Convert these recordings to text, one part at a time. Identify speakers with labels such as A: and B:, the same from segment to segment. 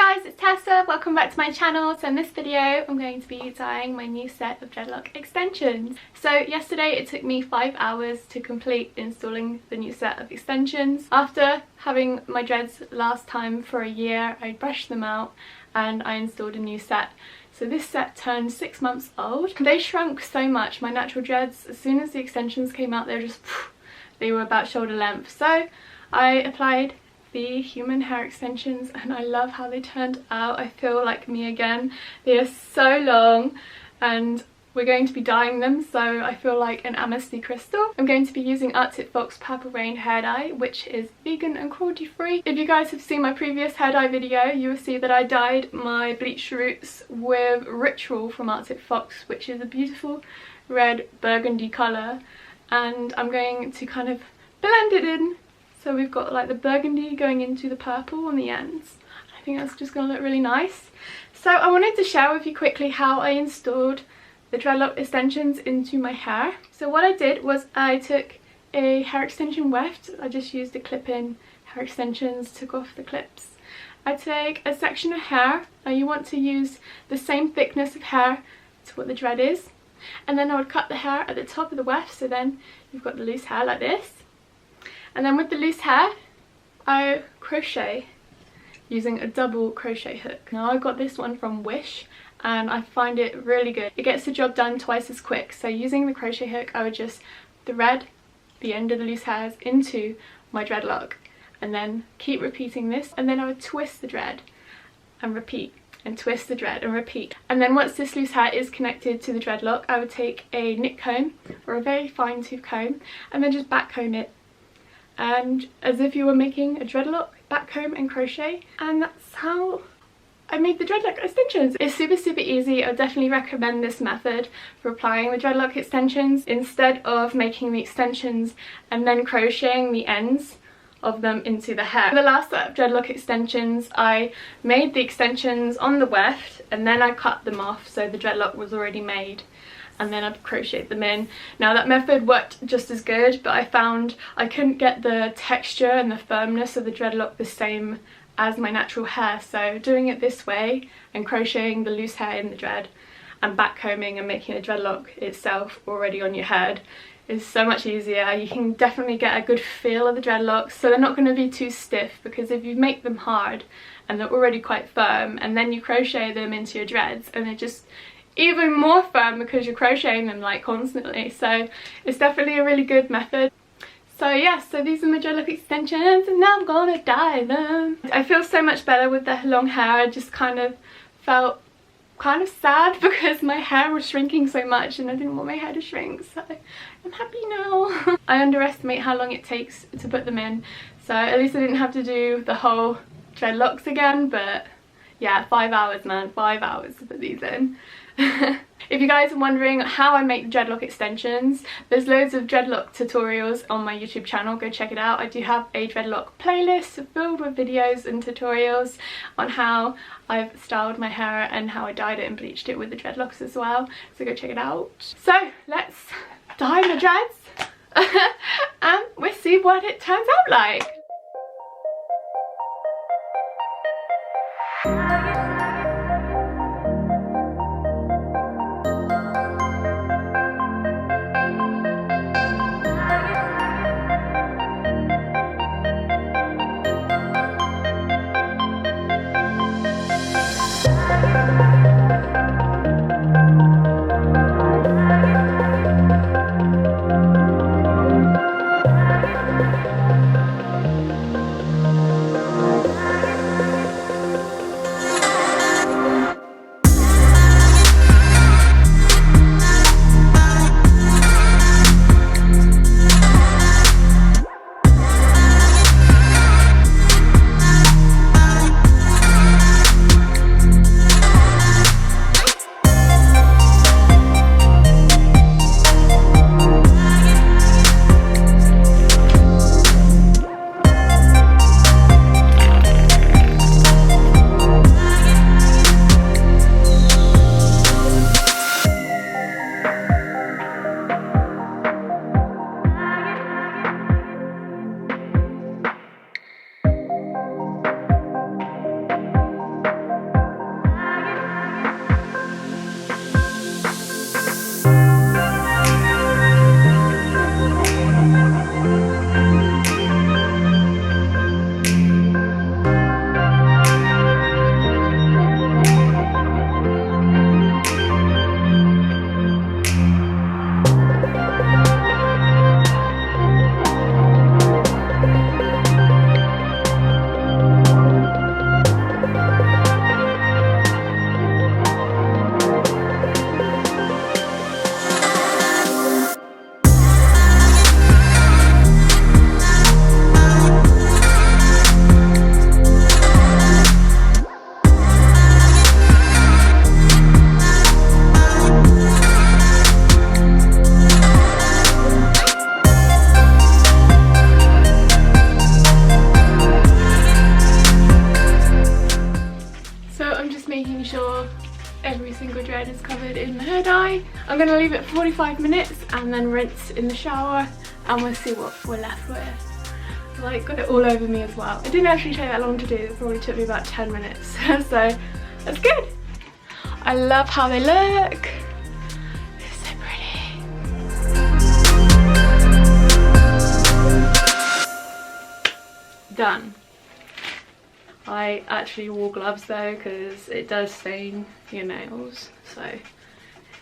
A: guys, it's Tessa. Welcome back to my channel. So in this video I'm going to be dyeing my new set of dreadlock extensions. So yesterday it took me 5 hours to complete installing the new set of extensions. After having my dreads last time for a year, I brushed them out and I installed a new set. So this set turned 6 months old. They shrunk so much. My natural dreads, as soon as the extensions came out, they were about shoulder length. So I applied the human hair extensions and I love how they turned out. I feel like me again. They are so long and we're going to be dyeing them, so I feel like an amethyst crystal. I'm going to be using Arctic Fox Purple Rain hair dye, which is vegan and cruelty free. If you guys have seen my previous hair dye video, you will see that I dyed my bleached roots with Ritual from Arctic Fox, which is a beautiful red burgundy colour, and I'm going to kind of blend it in. So we've got like the burgundy going into the purple on the ends. I think that's just going to look really nice. So I wanted to share with you quickly how I installed the dreadlock extensions into my hair. So what I did was I took a hair extension weft. I just used the clip-in hair extensions, took off the clips. I take a section of hair. You want to use the same thickness of hair to what the dread is. And then I would cut the hair at the top of the weft, so then you've got the loose hair like this. And then with the loose hair, I crochet using a double crochet hook. Now I got this one from Wish and I find it really good. It gets the job done twice as quick. So using the crochet hook, I would just thread the end of the loose hairs into my dreadlock and then keep repeating this, and then I would twist the dread and repeat and twist the dread and repeat. And then once this loose hair is connected to the dreadlock, I would take a knit comb or a very fine tooth comb and then just back comb it, and as if you were making a dreadlock, back comb and crochet. And that's how I made the dreadlock extensions. It's super easy. I would definitely recommend this method for applying the dreadlock extensions instead of making the extensions and then crocheting the ends of them into the hair. For the last set of dreadlock extensions, I made the extensions on the weft and then I cut them off so the dreadlock was already made, and then I've crocheted them in. Now that method worked just as good, but I found I couldn't get the texture and the firmness of the dreadlock the same as my natural hair, so doing it this way and crocheting the loose hair in the dread and back combing and making a dreadlock itself already on your head is so much easier. You can definitely get a good feel of the dreadlocks, so they're not going to be too stiff, because if you make them hard and they're already quite firm and then you crochet them into your dreads and they're just even more firm because you're crocheting them like constantly. So it's definitely a really good method. So yeah, so these are my dreadlock extensions and now I'm gonna dye them. I feel so much better with the long hair. I just kind of felt kind of sad because my hair was shrinking so much and I didn't want my hair to shrink, so I'm happy now. I underestimate how long it takes to put them in, so at least I didn't have to do the whole dreadlocks again, but yeah, 5 hours, man, 5 hours to put these in. If you guys are wondering how I make the dreadlock extensions, there's loads of dreadlock tutorials on my YouTube channel. Go check it out. I do have a dreadlock playlist filled with videos and tutorials on how I've styled my hair and how I dyed it and bleached it with the dreadlocks as well, so go check it out. So let's dye the dreads and we'll see what it turns out like. single dread is covered in the hair dye. I'm going to leave it for 45 minutes and then rinse in the shower, and we'll see what we're left with. So like got it all over me as well. It didn't actually take that long to do, it probably took me about 10 minutes. So that's good. I love how they look. They're so pretty. Done. I actually wore gloves though because it does stain your nails, so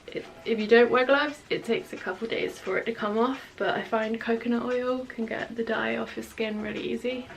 A: if you don't wear gloves it takes a couple days for it to come off, but I find coconut oil can get the dye off your skin really easy.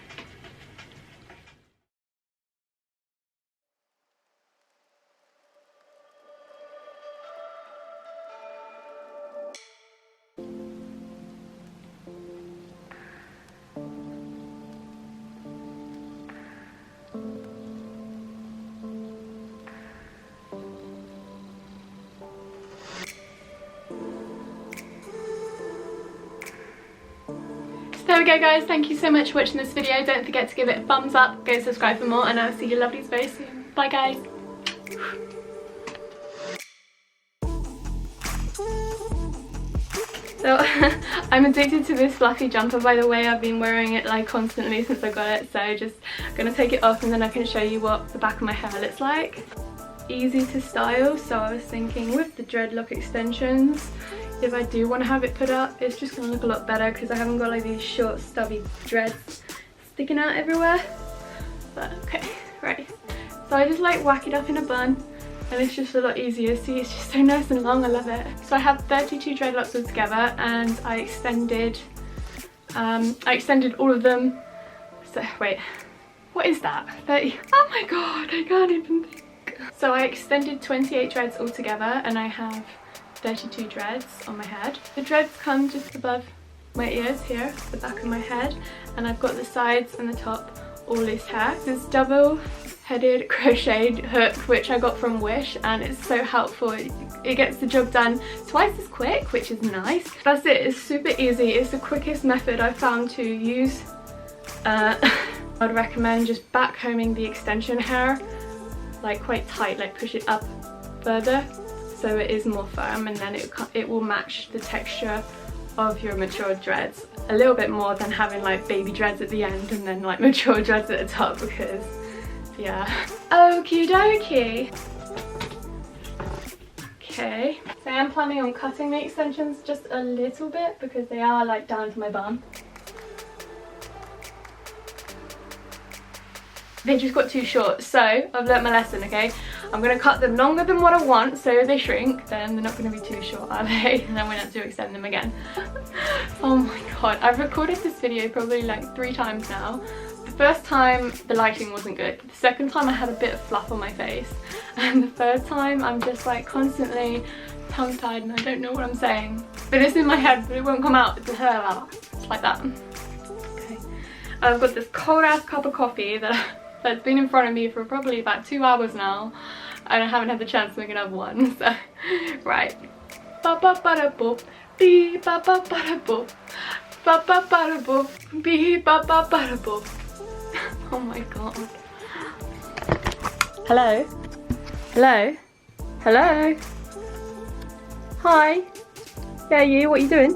A: There we go guys, thank you so much for watching this video. Don't forget to give it a thumbs up, go subscribe for more, and I'll see you lovelies very soon. Bye guys. So I'm addicted to this fluffy jumper, by the way. I've been wearing it like constantly since I got it, so just gonna take it off and then I can show you what the back of my hair looks like. Easy to style, so I was thinking with the dreadlock extensions, if I do want to have it put up, it's just going to look a lot better because I haven't got like these short stubby dreads sticking out everywhere. But okay, right. So I just like whack it up in a bun and it's just a lot easier. See, it's just so nice and long, I love it. So I have 32 dreadlocks altogether and I extended all of them. So wait, what is that? 30, oh my god, I can't even think. So I extended 28 dreads altogether and I have 32 dreads on my head. The dreads come just above my ears here, the back of my head, and I've got the sides and the top all loose hair. This double-headed crocheted hook which I got from Wish, and it's so helpful. It gets the job done twice as quick, which is nice. That's it, it's super easy. It's the quickest method I've found to use. I'd recommend just back combing the extension hair like quite tight, like push it up further so it is more firm, and then it will match the texture of your mature dreads a little bit more than having like baby dreads at the end and then like mature dreads at the top, because yeah. Okie dokie. Okay, so I am planning on cutting the extensions just a little bit because they are like down to my bum. They just got too short, so I've learnt my lesson, okay? I'm going to cut them longer than what I want, so if they shrink, then they're not going to be too short, are they? And then we have to extend them again. Oh my god, I've recorded this video probably like 3 times now. The first time the lighting wasn't good, the second time I had a bit of fluff on my face, and the third time I'm just like constantly tongue-tied and I don't know what I'm saying. But it's in my head, but it won't come out. It's like that. Okay. I've got this cold ass cup of coffee that's been in front of me for probably about 2 hours now, and I haven't had the chance to make another one, so right. Ba ba ba da boop, bee ba ba ba da boop, ba ba ba da boop, bee ba ba ba da boop. Oh my god. Hello? Hello? Hello? Hi? Yeah, you, what are you doing?